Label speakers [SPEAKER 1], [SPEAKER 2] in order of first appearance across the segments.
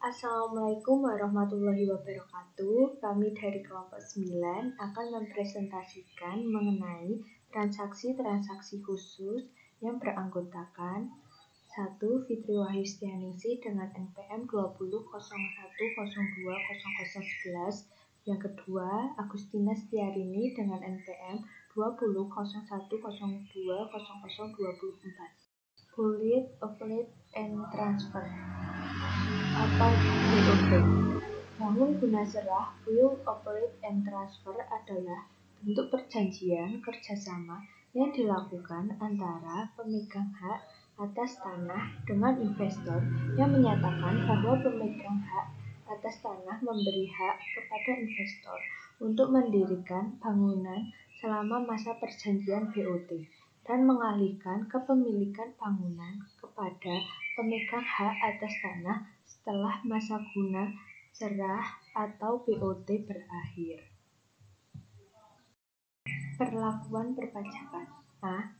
[SPEAKER 1] Assalamualaikum warahmatullahi wabarakatuh. Kami dari kelompok 9 akan mempresentasikan mengenai transaksi-transaksi khusus yang beranggotakan 1. Fitri Wahyustianingsih dengan NPM 20.01.02.0011. Yang kedua, Agustina Setiarini dengan NPM 20.01.02.0024. Bullet, Operate, and Transfer atau BOT. Bangun guna serah, Will, Operate, and Transfer adalah bentuk perjanjian kerjasama yang dilakukan antara pemegang hak atas tanah dengan investor yang menyatakan bahwa pemegang hak atas tanah memberi hak kepada investor untuk mendirikan bangunan selama masa perjanjian BOT dan mengalihkan kepemilikan bangunan kepada pemegang hak atas tanah setelah masa guna serah atau BOT berakhir. Perlakuan perpajakan.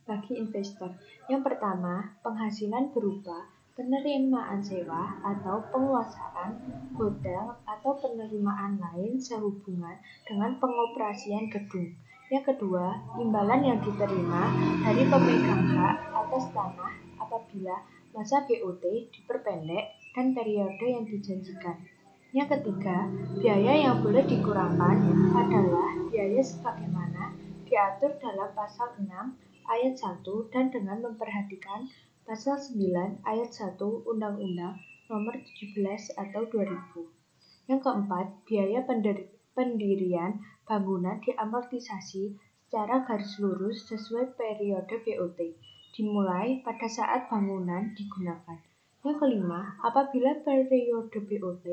[SPEAKER 1] Bagi investor. Yang pertama, penghasilan berupa penerimaan sewa atau penguasaan hotel atau penerimaan lain sehubungan dengan pengoperasian gedung. Yang kedua, imbalan yang diterima dari pemegang hak atas tanah apabila masa BOT diperpendek dan periode yang dijanjikan. Yang ketiga, biaya yang boleh dikurangkan adalah biaya sebagaimana diatur dalam pasal 6 ayat 1 dan dengan memperhatikan pasal 9 ayat 1 Undang-Undang nomor 17 atau 2000. Yang keempat, biaya pendirian bangunan diamortisasi secara garis lurus sesuai periode BOT, dimulai pada saat bangunan digunakan. Yang kelima, apabila periode BOT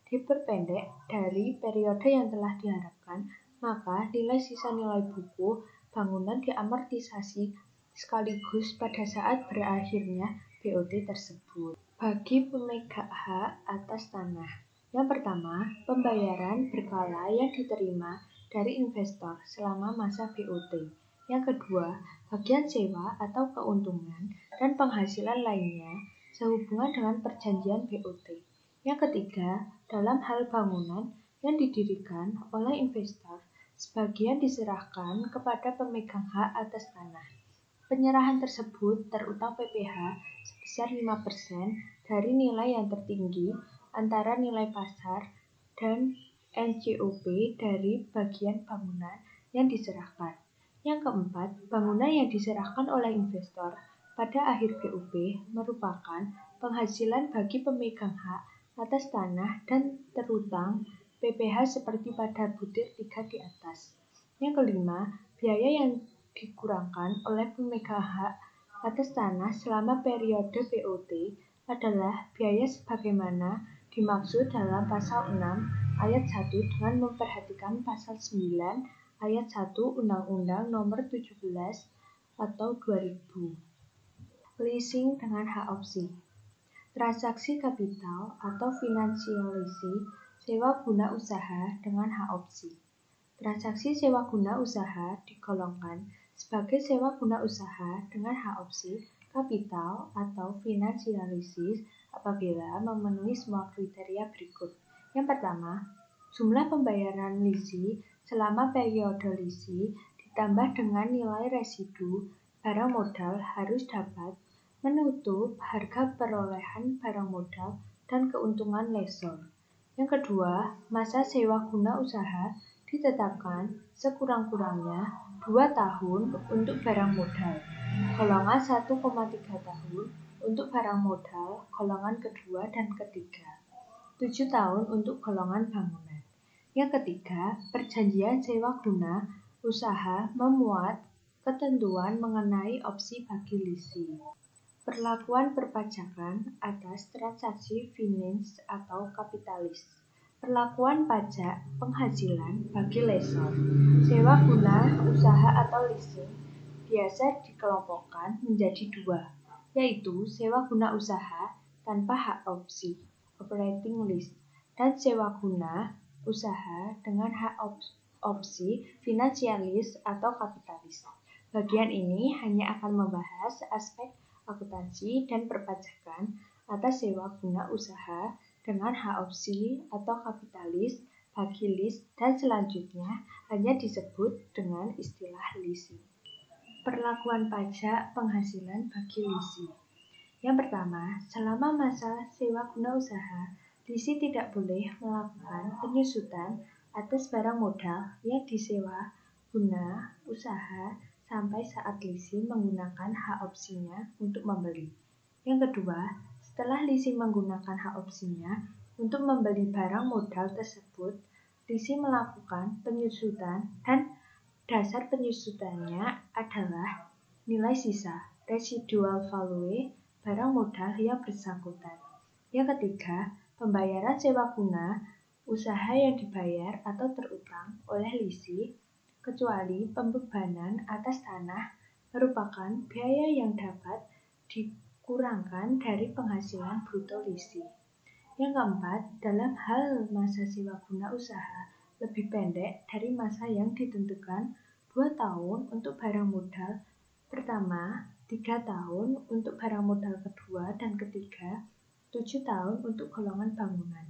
[SPEAKER 1] diperpendek dari periode yang telah diharapkan, maka nilai sisa nilai buku bangunan diamortisasi sekaligus pada saat berakhirnya BOT tersebut. Bagi pemegang hak atas tanah. Yang pertama, pembayaran berkala yang diterima dari investor selama masa BOT. Yang kedua, bagian sewa atau keuntungan dan penghasilan lainnya sehubungan dengan perjanjian BOT. Yang ketiga, dalam hal bangunan yang didirikan oleh investor, sebagian diserahkan kepada pemegang hak atas tanah. Penyerahan tersebut terutang PPh sebesar 5% dari nilai yang tertinggi antara nilai pasar dan NCOP dari bagian bangunan yang diserahkan. Yang keempat, bangunan yang diserahkan oleh investor pada akhir BOP merupakan penghasilan bagi pemegang hak atas tanah dan terutang PPh seperti pada butir 3 di atas. Yang kelima, biaya yang dikurangkan oleh pemegang hak atas tanah selama periode BOT adalah biaya sebagaimana dimaksud dalam pasal 6 ayat 1 dengan memperhatikan pasal 9 ayat 1 Undang-Undang nomor 17 atau 2000. Leasing dengan hak opsi. Transaksi kapital atau finansialisasi sewa guna usaha dengan hak opsi. Transaksi sewa guna usaha digolongkan sebagai sewa guna usaha dengan hak opsi kapital atau finansialisis apabila memenuhi semua kriteria berikut. Yang pertama, jumlah pembayaran lisi selama periode lisi ditambah dengan nilai residu barang modal harus dapat menutup harga perolehan barang modal dan keuntungan lessor. Yang kedua, masa sewa guna usaha ditetapkan sekurang-kurangnya 2 tahun untuk barang modal, golongan 1,3 tahun untuk barang modal, golongan kedua dan ketiga, 7 tahun untuk golongan bangunan. Yang ketiga, perjanjian sewa guna usaha memuat ketentuan mengenai opsi bagi lisi. Perlakuan perpajakan atas transaksi finance atau kapitalis. Perlakuan pajak penghasilan bagi lessor. Sewa guna usaha atau leasing biasa dikelompokkan menjadi 2, yaitu sewa guna usaha tanpa hak opsi, operating lease, dan sewa guna usaha dengan hak opsi, finansialis atau kapitalis. Bagian ini hanya akan membahas aspek akuntansi dan perpajakan atas sewa guna usaha dengan hak opsi atau kapitalis bagi lease dan selanjutnya hanya disebut dengan istilah leasing. Perlakuan pajak penghasilan bagi leasing. Yang pertama, selama masa sewa guna usaha, leasing tidak boleh melakukan penyusutan atas barang modal yang disewa guna usaha sampai saat leasing menggunakan hak opsinya untuk membeli. Yang kedua, setelah leasing menggunakan hak opsinya untuk membeli barang modal tersebut, leasing melakukan penyusutan dan dasar penyusutannya adalah nilai sisa, residual value, barang modal yang bersangkutan. Yang ketiga, pembayaran sewa guna usaha yang dibayar atau terutang oleh leasing, kecuali pembebanan atas tanah merupakan biaya yang dapat dikurangkan dari penghasilan bruto leasing. Yang keempat, dalam hal masa sewa guna usaha lebih pendek dari masa yang ditentukan 2 tahun untuk barang modal pertama, 3 tahun untuk barang modal kedua dan ketiga, 7 tahun untuk golongan bangunan.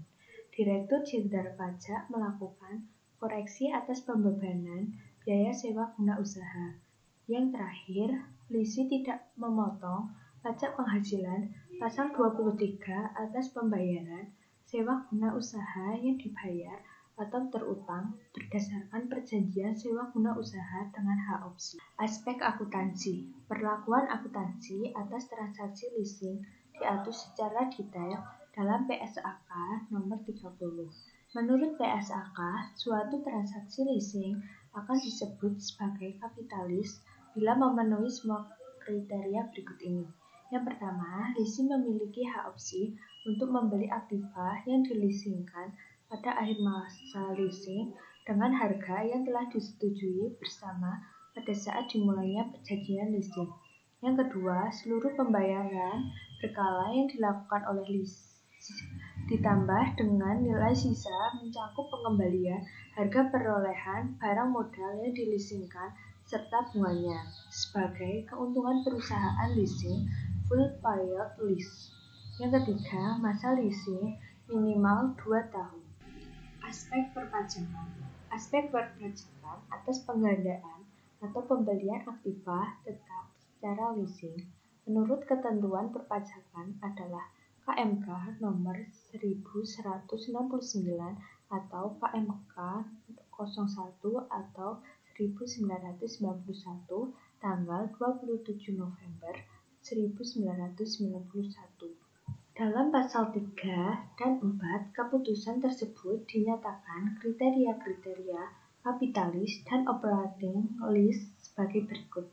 [SPEAKER 1] Direktur Jenderal Pajak melakukan koreksi atas pembebanan biaya sewa guna usaha. Yang terakhir, leasing tidak memotong pajak penghasilan pasal 23 atas pembayaran sewa guna usaha yang dibayar atau terutang berdasarkan perjanjian sewa guna usaha dengan hak opsi. Aspek akuntansi. Perlakuan akuntansi atas transaksi leasing diatur secara detail dalam PSAK nomor 30. Menurut PSAK, suatu transaksi leasing akan disebut sebagai kapitalis bila memenuhi semua kriteria berikut ini. Yang pertama, leasing memiliki hak opsi untuk membeli aktiva yang dileasingkan pada akhir masa leasing dengan harga yang telah disetujui bersama pada saat dimulainya perjanjian leasing. Yang kedua, seluruh pembayaran berkala yang dilakukan oleh leasing ditambah dengan nilai sisa mencakup pengembalian harga perolehan barang modal yang dileasingkan serta bunganya sebagai keuntungan perusahaan leasing full period lease. Yang ketiga, masa leasing minimal 2 tahun. Aspek perpajakan. Aspek perpajakan atas penggandaan atau pembelian aktiva tetap secara leasing menurut ketentuan perpajakan adalah KMK nomor 1169 atau KMK 01 atau 1991 tanggal 27 November 1991. Dalam pasal 3 dan 4, keputusan tersebut dinyatakan kriteria-kriteria kapitalis dan operating lease sebagai berikut.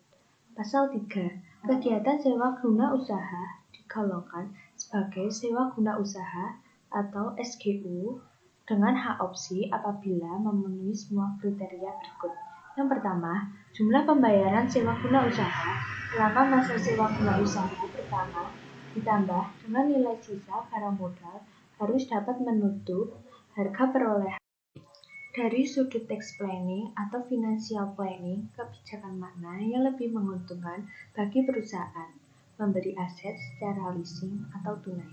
[SPEAKER 1] Pasal 3. Kegiatan sewa guna usaha digolongkan sebagai sewa guna usaha atau SGU dengan hak opsi apabila memenuhi semua kriteria berikut. Yang pertama, jumlah pembayaran sewa guna usaha selama masa sewa guna usaha pertama ditambah dengan nilai sisa barang modal harus dapat menutup harga perolehan. Dari sudut tax planning atau financial planning, kebijakan mana yang lebih menguntungkan bagi perusahaan, membeli aset secara leasing atau tunai.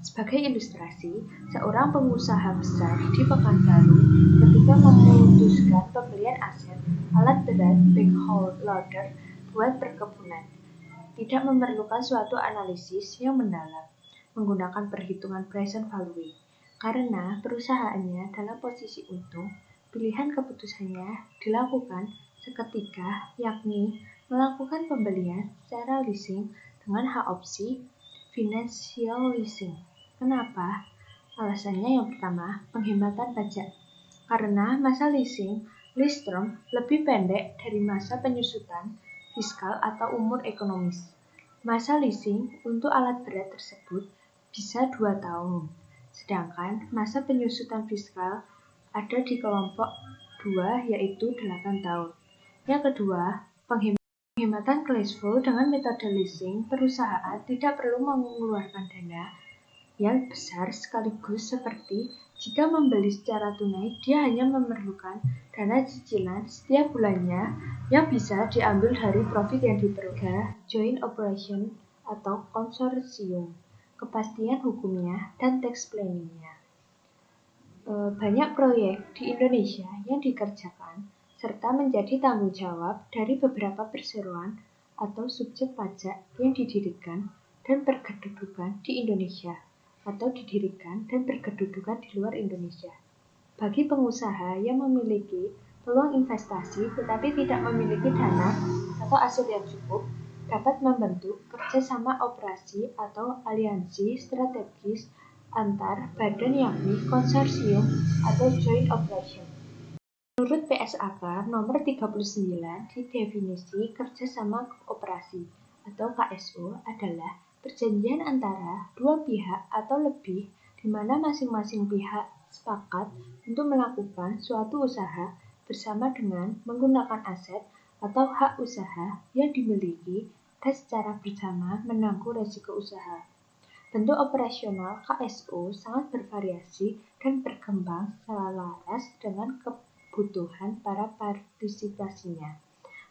[SPEAKER 1] Sebagai ilustrasi, seorang pengusaha besar di Pekanbaru ketika memutuskan pembelian aset alat berat backhoe loader buat perkebunan, tidak memerlukan suatu analisis yang mendalam menggunakan perhitungan present value. Karena perusahaannya dalam posisi untung, pilihan keputusannya dilakukan seketika, yakni melakukan pembelian secara leasing dengan hak opsi financial leasing. Kenapa? Alasannya yang pertama, penghematan pajak. Karena masa leasing, lease term, lebih pendek dari masa penyusutan fiskal atau umur ekonomis. Masa leasing untuk alat berat tersebut bisa 2 tahun, sedangkan masa penyusutan fiskal ada di kelompok 2 yaitu 8 tahun. Yang kedua, penghematan cash flow dengan metode leasing, perusahaan tidak perlu mengeluarkan dana yang besar sekaligus seperti jika membeli secara tunai, dia hanya memerlukan dana cicilan setiap bulannya yang bisa diambil dari profit yang diperoleh. Joint operation atau konsorsium. kepastian hukumnya, dan tax planningnya. Banyak proyek di Indonesia yang dikerjakan serta menjadi tanggung jawab dari beberapa perseroan atau subjek pajak yang didirikan dan berkedudukan di Indonesia atau didirikan dan berkedudukan di luar Indonesia. Bagi pengusaha yang memiliki peluang investasi tetapi tidak memiliki dana atau aset yang cukup, dapat membentuk kerjasama operasi atau aliansi strategis antar badan yakni konsorsium atau joint operation. Menurut PSAK nomor 39 di definisi kerjasama operasi atau KSO adalah perjanjian antara dua pihak atau lebih di mana masing-masing pihak sepakat untuk melakukan suatu usaha bersama dengan menggunakan aset atau hak usaha yang dimiliki dan secara bersama menanggung risiko usaha. Bentuk operasional KSO sangat bervariasi dan berkembang selaras dengan kebutuhan para partisipasinya.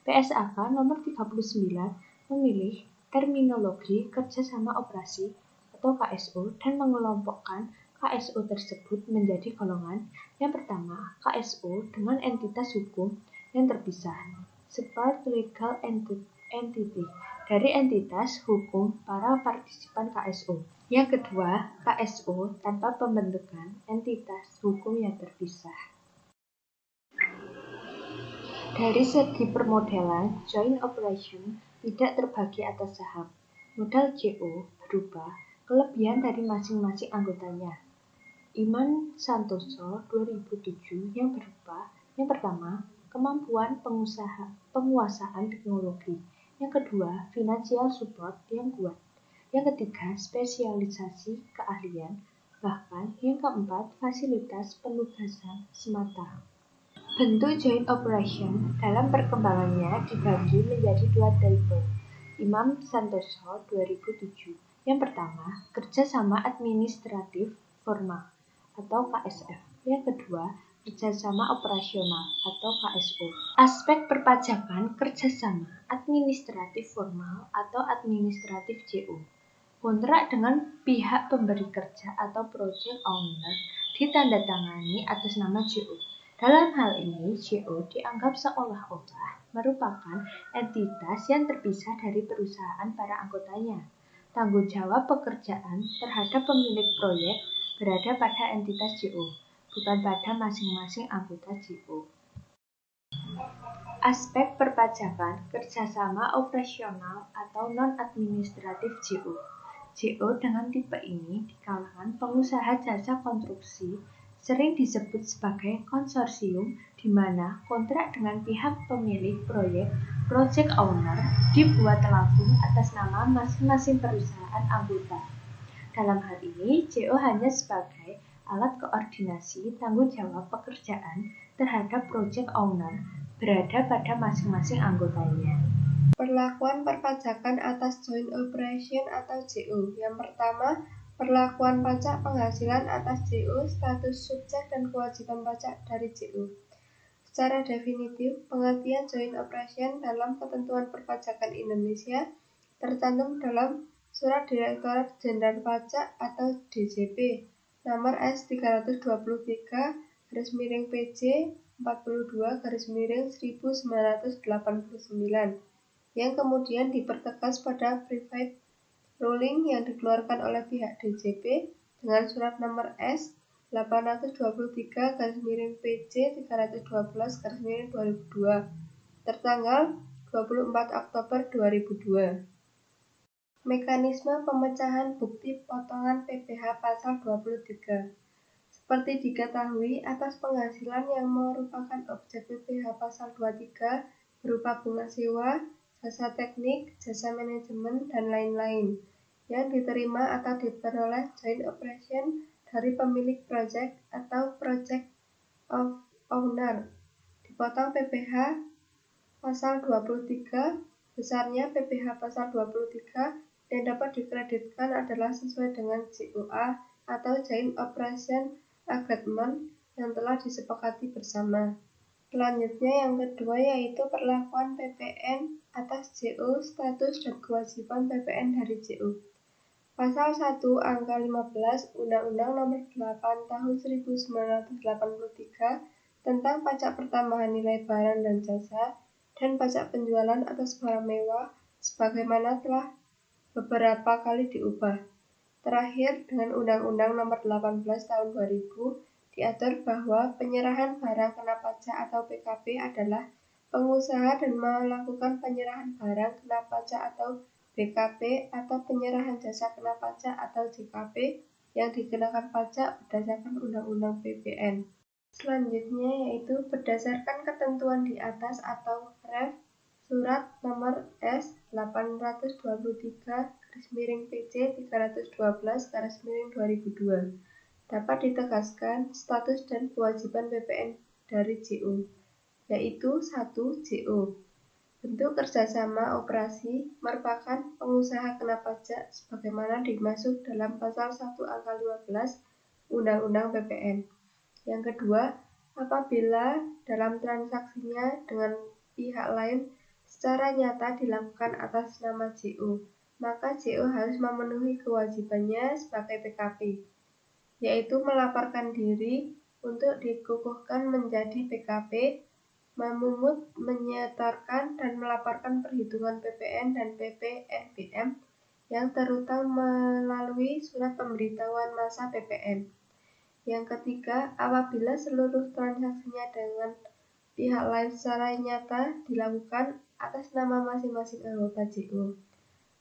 [SPEAKER 1] PSAK nomor 39 memilih terminologi kerjasama operasi atau KSO dan mengelompokkan KSO tersebut menjadi golongan. Yang pertama, KSO dengan entitas hukum yang terpisah, separate legal entity, dari entitas hukum para partisipan KSO. Yang kedua, KSO tanpa pembentukan entitas hukum yang terpisah. Dari segi permodalan, joint operation tidak terbagi atas saham. Modal JO berupa kelebihan dari masing-masing anggotanya. Iman Santoso 2007 yang berupa yang pertama, kemampuan penguasaan teknologi. Yang kedua, financial support yang kuat. Yang ketiga, spesialisasi keahlian. Bahkan yang keempat, fasilitas penugasan semata. Bentuk joint operation dalam perkembangannya dibagi menjadi dua tipe. Imam Santoso 2007. Yang pertama, kerjasama administratif formal atau KSF. Yang kedua, kerjasama operasional atau KSO. Aspek perpajakan kerjasama administratif formal atau administratif JO. Kontrak dengan pihak pemberi kerja atau project owner ditandatangani atas nama JO. Dalam hal ini, JO dianggap seolah-olah merupakan entitas yang terpisah dari perusahaan para anggotanya. Tanggung jawab pekerjaan terhadap pemilik proyek berada pada entitas JO, bukan pada masing-masing anggota JO. Aspek perpajakan kerjasama operasional atau non-administratif JO. JO dengan tipe ini di kalangan pengusaha jasa konstruksi sering disebut sebagai konsorsium, di mana kontrak dengan pihak pemilik proyek project owner dibuat langsung atas nama masing-masing perusahaan anggota. Dalam hal ini, JO hanya sebagai alat koordinasi tanggung jawab pekerjaan terhadap project owner berada pada masing-masing anggotanya.
[SPEAKER 2] Perlakuan perpajakan atas joint operation atau JO. Yang pertama, perlakuan pajak penghasilan atas JO, status subjek dan kewajiban pajak dari JO. Secara definitif, pengertian joint operation dalam ketentuan perpajakan Indonesia tercantum dalam Surat Direktorat Jenderal Pajak atau DJP nomor S323/PJ 42/1989 yang kemudian dipertegas pada private ruling yang dikeluarkan oleh pihak DJP dengan surat nomor S 823/PJ 312/2002 tertanggal 24 Oktober 2002. Mekanisme pemecahan bukti potongan PPh pasal 23. Seperti diketahui, atas penghasilan yang merupakan objek PPh pasal 23 berupa bunga sewa, jasa teknik, jasa manajemen, dan lain-lain yang diterima atau diperoleh joint operation dari pemilik project atau project owner, dipotong PPh pasal 23, besarnya PPh pasal 23 yang dapat dikreditkan adalah sesuai dengan JOA atau Joint Operation Agreement yang telah disepakati bersama. Selanjutnya yang kedua yaitu perlakuan PPN atas JO, status dan kewajiban PPN dari JO. Pasal 1 Angka 15 Undang-Undang Nomor 8 Tahun 1983 tentang pajak pertambahan nilai barang dan jasa dan pajak penjualan atas barang mewah sebagaimana telah beberapa kali diubah. Terakhir, dengan Undang-Undang Nomor 18 Tahun 2000 diatur bahwa penyerahan barang kena pajak atau PKP adalah pengusaha dan melakukan penyerahan barang kena pajak atau BKP atau penyerahan jasa kena pajak atau JKP yang dikenakan pajak berdasarkan Undang-Undang PPN. Selanjutnya yaitu berdasarkan ketentuan di atas atau Ref Surat Nomor S823/PC 312/2002 dapat ditegaskan status dan kewajiban PPN dari JO, yaitu 1. JO. Bentuk kerjasama operasi merupakan pengusaha kena pajak sebagaimana dimaksud dalam Pasal 1 Angka 15 Undang-Undang PPN. Yang kedua, apabila dalam transaksinya dengan pihak lain secara nyata dilakukan atas nama JO, maka JO harus memenuhi kewajibannya sebagai PKP, yaitu melaporkan diri untuk dikukuhkan menjadi PKP, memungut, menyetorkan, dan melaporkan perhitungan PPN dan PPNBM yang terutang melalui surat pemberitahuan masa PPN. Yang ketiga, apabila seluruh transaksinya dengan pihak lain secara nyata dilakukan atas nama masing-masing anggota JO,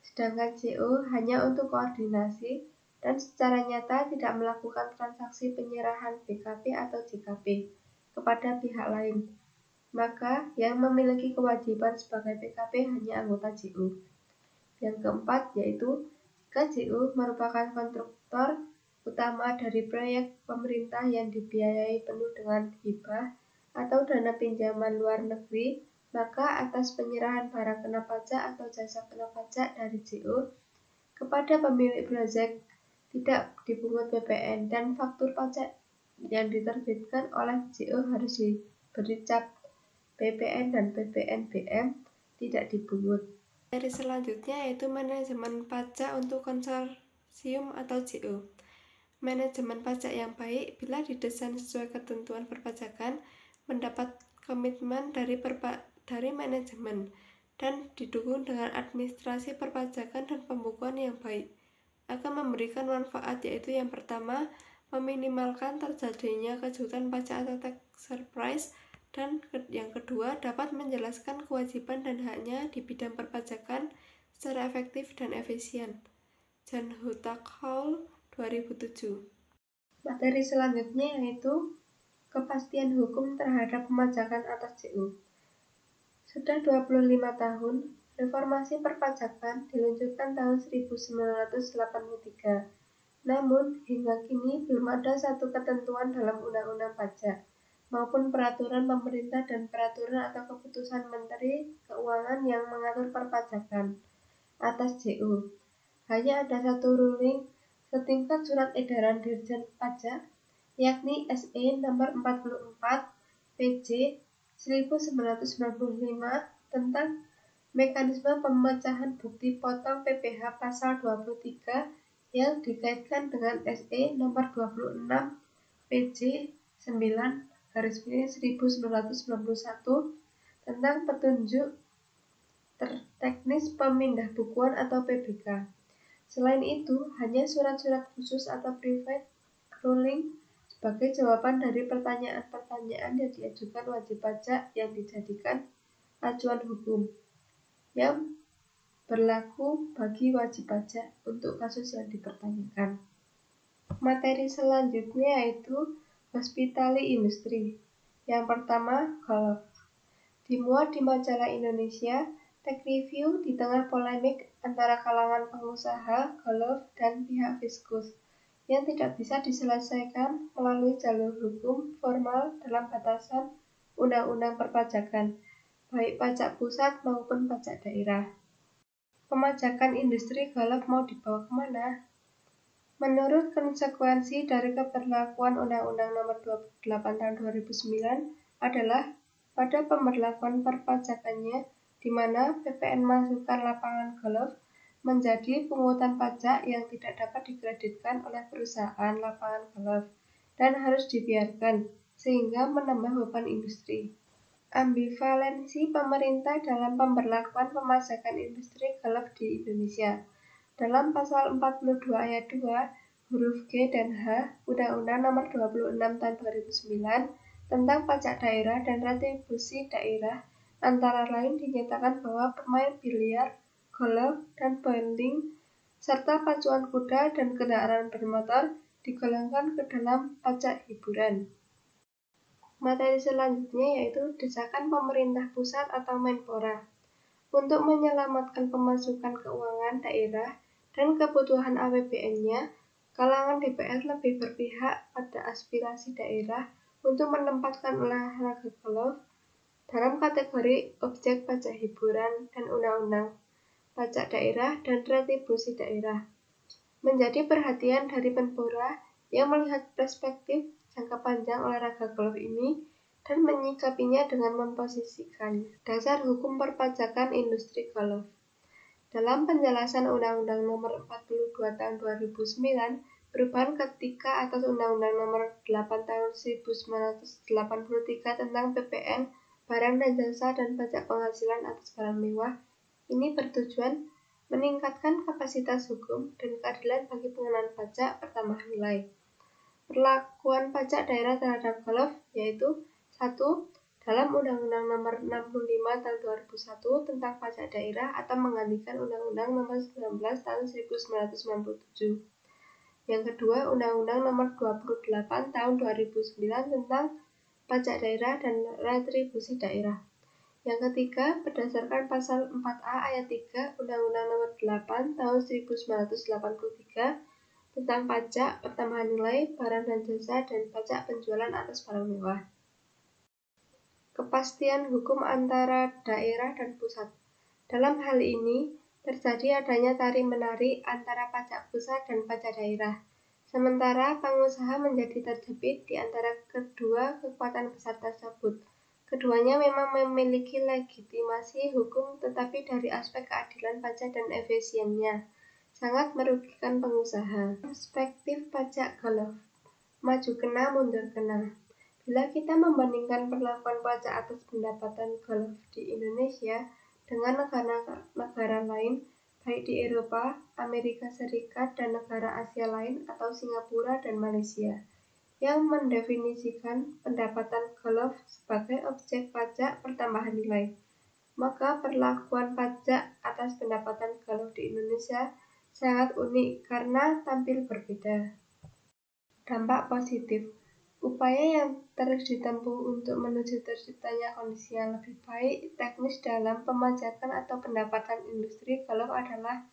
[SPEAKER 2] sedangkan JO hanya untuk koordinasi dan secara nyata tidak melakukan transaksi penyerahan BKP atau JKP kepada pihak lain, maka yang memiliki kewajiban sebagai PKP hanya anggota JO. Yang keempat yaitu jika JO merupakan kontraktor utama dari proyek pemerintah yang dibiayai penuh dengan hibah atau dana pinjaman luar negeri, maka atas penyerahan barang kena pajak atau jasa kena pajak dari JO kepada pemilik proyek tidak dipungut PPN dan faktur pajak yang diterbitkan oleh JO harus diberi cap PPN dan PPNBM tidak dipungut. Dari selanjutnya yaitu manajemen pajak untuk konsorsium atau JO. Manajemen pajak yang baik bila didesain sesuai ketentuan perpajakan mendapat komitmen dari manajemen dan didukung dengan administrasi perpajakan dan pembukuan yang baik akan memberikan manfaat, yaitu yang pertama, meminimalkan terjadinya kejutan pajak atau tax surprise, dan yang kedua, dapat menjelaskan kewajiban dan haknya di bidang perpajakan secara efektif dan efisien. Jan Hutak-Hall 2007. Materi selanjutnya yaitu kepastian hukum terhadap pemajakan atas JO. Sudah 25 tahun, reformasi perpajakan diluncurkan tahun 1983. Namun, hingga kini belum ada satu ketentuan dalam Undang-Undang Pajak maupun peraturan pemerintah dan peraturan atau keputusan Menteri Keuangan yang mengatur perpajakan atas JO. Hanya ada satu ruling setingkat surat edaran Dirjen Pajak, yakni SE nomor 44 PJ 1995 tentang mekanisme pemecahan bukti potong PPh pasal 23 yang dikaitkan dengan SE nomor 26 PJ 9/1991 tentang petunjuk teknis pemindahbukuan atau PBK. Selain itu, hanya surat-surat khusus atau private ruling sebagai jawaban dari pertanyaan-pertanyaan yang diajukan wajib pajak yang dijadikan acuan hukum yang berlaku bagi wajib pajak untuk kasus yang dipertanyakan. Materi selanjutnya yaitu hospitality industry. Yang pertama, golf. Dimuat di majalah Indonesia Tech Review di tengah polemik antara kalangan pengusaha golf dan pihak fiskus yang tidak bisa diselesaikan melalui jalur hukum formal dalam batasan undang-undang perpajakan, baik pajak pusat maupun pajak daerah. Pemajakan industri golf mau dibawa kemana? Menurut konsekuensi dari keberlakuan Undang-Undang Nomor 28 Tahun 2009 adalah pada pemberlakuan perpajakannya di mana PPN masukkan lapangan golf menjadi pungutan pajak yang tidak dapat dikreditkan oleh perusahaan lapangan golf dan harus dibiarkan, sehingga menambah beban industri. Ambivalensi pemerintah dalam pemberlakuan pemajakan industri golf di Indonesia. Dalam pasal 42 ayat 2, huruf G dan H, Undang-Undang Nomor 26 Tahun 2009 tentang pajak daerah dan retribusi daerah, antara lain dinyatakan bahwa pemain biliar, golf, dan bowling, serta pacuan kuda dan kendaraan bermotor digolongkan ke dalam pajak hiburan. Materi selanjutnya yaitu desakan pemerintah pusat atau Menpora untuk menyelamatkan pemasukan keuangan daerah dan kebutuhan APBN-nya. Kalangan DPR lebih berpihak pada aspirasi daerah untuk menempatkan olahraga golf dalam kategori objek pajak hiburan dan undang-undang pajak daerah dan retribusi daerah. Menjadi perhatian dari Menpora yang melihat perspektif jangka panjang olahraga golf ini dan menyikapinya dengan memposisikan dasar hukum perpajakan industri golf. Dalam penjelasan Undang-Undang Nomor 42 Tahun 2009, perubahan ketiga atas Undang-Undang Nomor 8 Tahun 1983 tentang PPN, barang dan jasa dan pajak penghasilan atas barang mewah, ini bertujuan meningkatkan kapasitas hukum dan keadilan bagi pengenaan pajak pertambahan nilai. Perlakuan pajak daerah terhadap golf yaitu 1. Dalam Undang-Undang Nomor 65 Tahun 2001 tentang pajak daerah atau menggantikan Undang-Undang Nomor 19 Tahun 1997. Yang kedua, Undang-Undang Nomor 28 Tahun 2009 tentang pajak daerah dan retribusi daerah. Yang ketiga, berdasarkan pasal 4A ayat 3 Undang-Undang Nomor 8 Tahun 1983 tentang pajak pertambahan nilai barang dan jasa dan pajak penjualan atas barang mewah. Kepastian hukum antara daerah dan pusat. Dalam hal ini, terjadi adanya tarik-menarik antara pajak pusat dan pajak daerah. Sementara pengusaha menjadi terjepit di antara kedua kekuatan besar tersebut. Keduanya memang memiliki legitimasi hukum, tetapi dari aspek keadilan pajak dan efisiennya sangat merugikan pengusaha. Perspektif pajak golf. Maju kena, mundur kena. Bila kita membandingkan perlakuan pajak atas pendapatan golf di Indonesia dengan negara lain, baik di Eropa, Amerika Serikat, dan negara Asia lain atau Singapura dan Malaysia, yang mendefinisikan pendapatan golf sebagai objek pajak pertambahan nilai, maka perlakuan pajak atas pendapatan golf di Indonesia sangat unik karena tampil berbeda. Dampak positif. Upaya yang terus ditempuh untuk menuju terciptanya kondisi yang lebih baik teknis dalam pemajakan atau pendapatan industri golf adalah: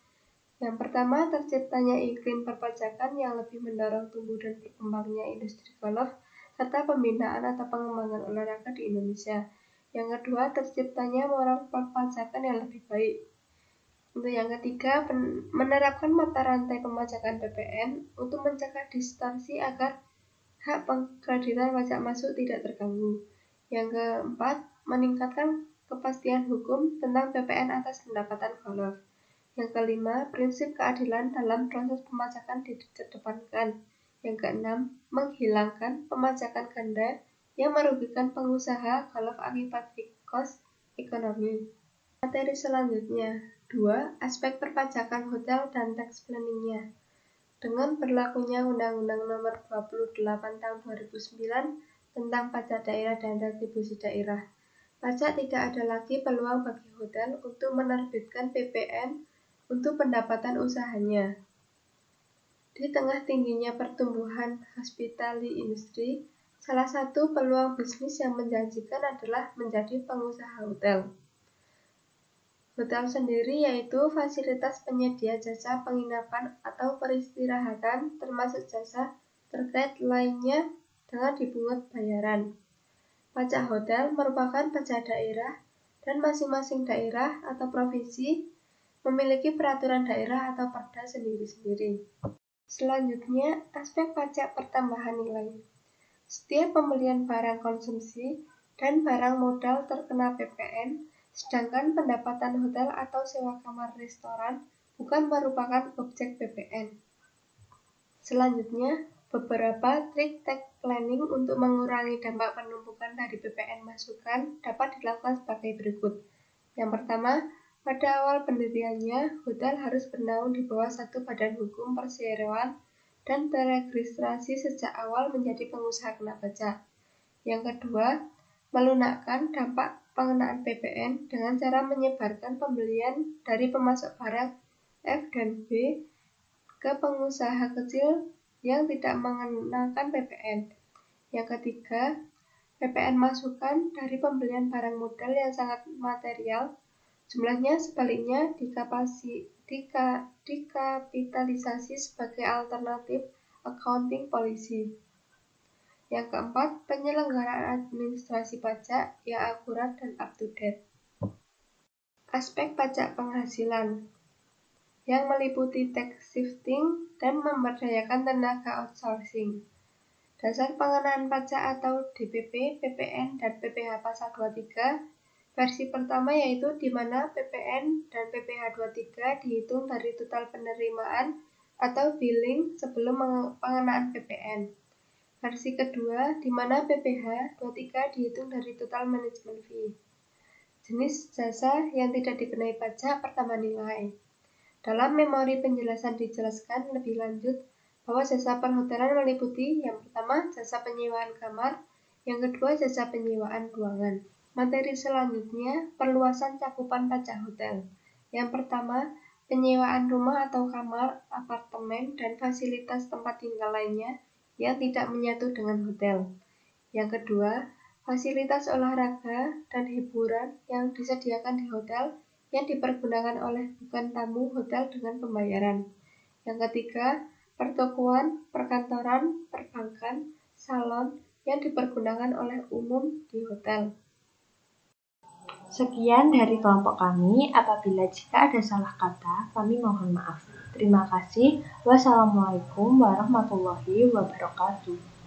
[SPEAKER 2] yang pertama, terciptanya iklim perpajakan yang lebih mendorong tumbuh dan berkembangnya industri golf serta pembinaan atau pengembangan olahraga di Indonesia. Yang kedua, terciptanya moral perpajakan yang lebih baik. Untuk yang ketiga, menerapkan mata rantai pemajakan PPN untuk mencegah distorsi agar hak pengkreditan pajak masuk tidak terganggu. Yang keempat, meningkatkan kepastian hukum tentang PPN atas pendapatan golf. Yang kelima, prinsip keadilan dalam proses pemajakan dikedepankan. Yang keenam, menghilangkan pemajakan ganda yang merugikan pengusaha golf akibat cost ekonomi. Materi selanjutnya, 2. Aspek perpajakan hotel dan tax planning-nya. Dengan berlakunya Undang-Undang Nomor 28 Tahun 2009 tentang pajak daerah dan retribusi daerah, pajak tidak ada lagi peluang bagi hotel untuk menerbitkan PPN untuk pendapatan usahanya. Di tengah tingginya pertumbuhan hospitality industry, salah satu peluang bisnis yang menjanjikan adalah menjadi pengusaha hotel. Hotel sendiri yaitu fasilitas penyedia jasa penginapan atau peristirahatan termasuk jasa terkait lainnya dengan dipungut bayaran. Pajak hotel merupakan pajak daerah dan masing-masing daerah atau provinsi memiliki peraturan daerah atau perda sendiri-sendiri. Selanjutnya, aspek pajak pertambahan nilai. Setiap pembelian barang konsumsi dan barang modal terkena PPN, sedangkan pendapatan hotel atau sewa kamar restoran bukan merupakan objek PPN. Selanjutnya, beberapa trik tax planning untuk mengurangi dampak penumpukan dari PPN masukan dapat dilakukan sebagai berikut. Yang pertama, pada awal pendiriannya, hotel harus bernaung di bawah satu badan hukum perseroan dan teregistrasi sejak awal menjadi pengusaha kena pajak. Yang kedua, melunakkan dampak pengenaan PPN dengan cara menyebarkan pembelian dari pemasok barang F dan B ke pengusaha kecil yang tidak mengenakan PPN. Yang ketiga, PPN masukan dari pembelian barang modal yang sangat material, jumlahnya sebaliknya dikapitalisasi sebagai alternatif accounting policy. Yang keempat, penyelenggaraan administrasi pajak yang akurat dan up-to-date. Aspek pajak penghasilan yang meliputi tax shifting dan memberdayakan tenaga outsourcing. Dasar pengenaan pajak atau DPP, PPN, dan PPh pasal 23, versi pertama yaitu di mana PPN dan PPh 23 dihitung dari total penerimaan atau billing sebelum pengenaan PPN. Versi kedua di mana PPh 23 dihitung dari total management fee. Jenis jasa yang tidak dikenai pajak pertama nilai. Dalam memori penjelasan dijelaskan lebih lanjut bahwa jasa perhotelan meliputi yang pertama jasa penyewaan kamar, yang kedua jasa penyewaan ruangan. Materi selanjutnya perluasan cakupan pajak hotel. Yang pertama penyewaan rumah atau kamar, apartemen, dan fasilitas tempat tinggal lainnya yang tidak menyatu dengan hotel. Yang kedua fasilitas olahraga dan hiburan yang disediakan di hotel yang dipergunakan oleh bukan tamu hotel dengan pembayaran. Yang ketiga, pertokoan, perkantoran, perbankan, salon yang dipergunakan oleh umum di hotel.
[SPEAKER 1] Sekian dari kelompok kami. Apabila jika ada salah kata, kami mohon maaf. Terima kasih. Wassalamualaikum warahmatullahi wabarakatuh.